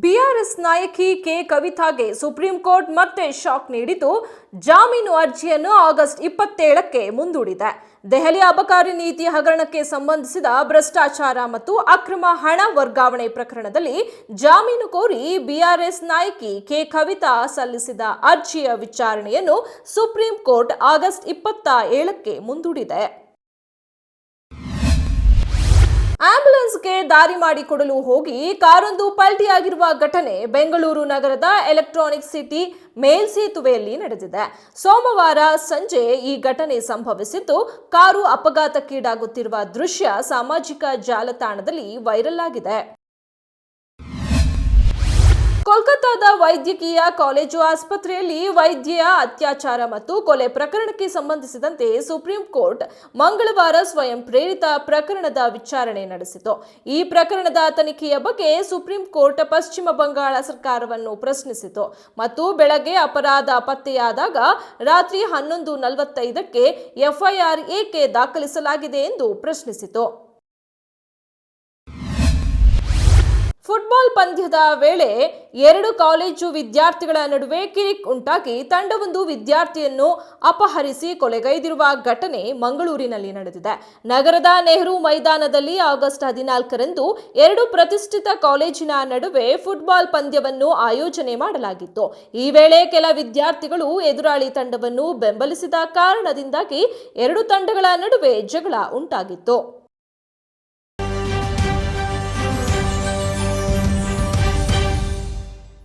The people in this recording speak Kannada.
ಬಿಆರ್ಎಸ್ ನಾಯಕಿ ಕೆ ಕವಿತಾಗೆ ಸುಪ್ರೀಂ ಕೋರ್ಟ್ ಮತ್ತೆ ಶಾಕ್ ನೀಡಿದ್ದು ಜಾಮೀನು ಅರ್ಜಿಯನ್ನು ಆಗಸ್ಟ್ 27ಕ್ಕೆ ಮುಂದೂಡಿದೆ. ದೆಹಲಿ ಅಬಕಾರಿ ನೀತಿ ಹಗರಣಕ್ಕೆ ಸಂಬಂಧಿಸಿದ ಭ್ರಷ್ಟಾಚಾರ ಮತ್ತು ಅಕ್ರಮ ಹಣ ವರ್ಗಾವಣೆ ಪ್ರಕರಣದಲ್ಲಿ ಜಾಮೀನು ಕೋರಿ ಬಿಆರ್ಎಸ್ ನಾಯಕಿ ಕೆ ಕವಿತಾ ಸಲ್ಲಿಸಿದ ಅರ್ಜಿಯ ವಿಚಾರಣೆಯನ್ನು ಸುಪ್ರೀಂ ಕೋರ್ಟ್ ಆಗಸ್ಟ್ 27ಕ್ಕೆ ಮುಂದೂಡಿದೆ. ಆಂಬ್ಯುಲೆನ್ಸ್ಗೆ ದಾರಿ ಮಾಡಿಕೊಡಲು ಹೋಗಿ ಕಾರೊಂದು ಪಲ್ಟಿಯಾಗಿರುವ ಘಟನೆ ಬೆಂಗಳೂರು ನಗರದ ಎಲೆಕ್ಟ್ರಾನಿಕ್ ಸಿಟಿ ಮೇಲ್ಸೇತುವೆಯಲ್ಲಿ ನಡೆದಿದೆ. ಸೋಮವಾರ ಸಂಜೆ ಈ ಘಟನೆ ಸಂಭವಿಸಿದ್ದು, ಕಾರು ಅಪಘಾತಕ್ಕೀಡಾಗುತ್ತಿರುವ ದೃಶ್ಯ ಸಾಮಾಜಿಕ ಜಾಲತಾಣದಲ್ಲಿ ವೈರಲ್ ಆಗಿದೆ. ಕೋಲ್ಕತ್ತಾದ ವೈದ್ಯಕೀಯ ಕಾಲೇಜು ಆಸ್ಪತ್ರೆಯಲ್ಲಿ ವೈದ್ಯೆಯ ಅತ್ಯಾಚಾರ ಮತ್ತು ಕೊಲೆ ಪ್ರಕರಣಕ್ಕೆ ಸಂಬಂಧಿಸಿದಂತೆ ಸುಪ್ರೀಂ ಕೋರ್ಟ್ ಮಂಗಳವಾರ ಸ್ವಯಂ ಪ್ರೇರಿತ ಪ್ರಕರಣದ ವಿಚಾರಣೆ ನಡೆಸಿತು. ಈ ಪ್ರಕರಣದ ತನಿಖೆಯ ಬಗ್ಗೆ ಸುಪ್ರೀಂ ಕೋರ್ಟ್ ಪಶ್ಚಿಮ ಬಂಗಾಳ ಸರ್ಕಾರವನ್ನು ಪ್ರಶ್ನಿಸಿತು ಮತ್ತು ಬೆಳಗ್ಗೆ ಅಪರಾಧ ಪತ್ತೆಯಾದಾಗ ರಾತ್ರಿ 11:45ಕ್ಕೆ ಎಫ್ಐಆರ್ ಏಕೆ ದಾಖಲಿಸಲಾಗಿದೆ ಎಂದು ಪ್ರಶ್ನಿಸಿತು. ಫುಟ್ಬಾಲ್ ಪಂದ್ಯದ ವೇಳೆ ಎರಡು ಕಾಲೇಜು ವಿದ್ಯಾರ್ಥಿಗಳ ನಡುವೆ ಕಿರಿಕ್ ಉಂಟಾಗಿ ತಂಡವೊಂದು ವಿದ್ಯಾರ್ಥಿಯನ್ನು ಅಪಹರಿಸಿ ಕೊಲೆಗೈದಿರುವ ಘಟನೆ ಮಂಗಳೂರಿನಲ್ಲಿ ನಡೆದಿದೆ. ನಗರದ ನೆಹರು ಮೈದಾನದಲ್ಲಿ ಆಗಸ್ಟ್ 14ರಂದು ಎರಡು ಪ್ರತಿಷ್ಠಿತ ಕಾಲೇಜಿನ ನಡುವೆ ಫುಟ್ಬಾಲ್ ಪಂದ್ಯವನ್ನು ಆಯೋಜನೆ ಮಾಡಲಾಗಿತ್ತು. ಈ ವೇಳೆ ಕೆಲ ವಿದ್ಯಾರ್ಥಿಗಳು ಎದುರಾಳಿ ತಂಡವನ್ನು ಬೆಂಬಲಿಸಿದ ಕಾರಣದಿಂದಾಗಿ ಎರಡು ತಂಡಗಳ ನಡುವೆ ಜಗಳ ಉಂಟಾಗಿತ್ತು.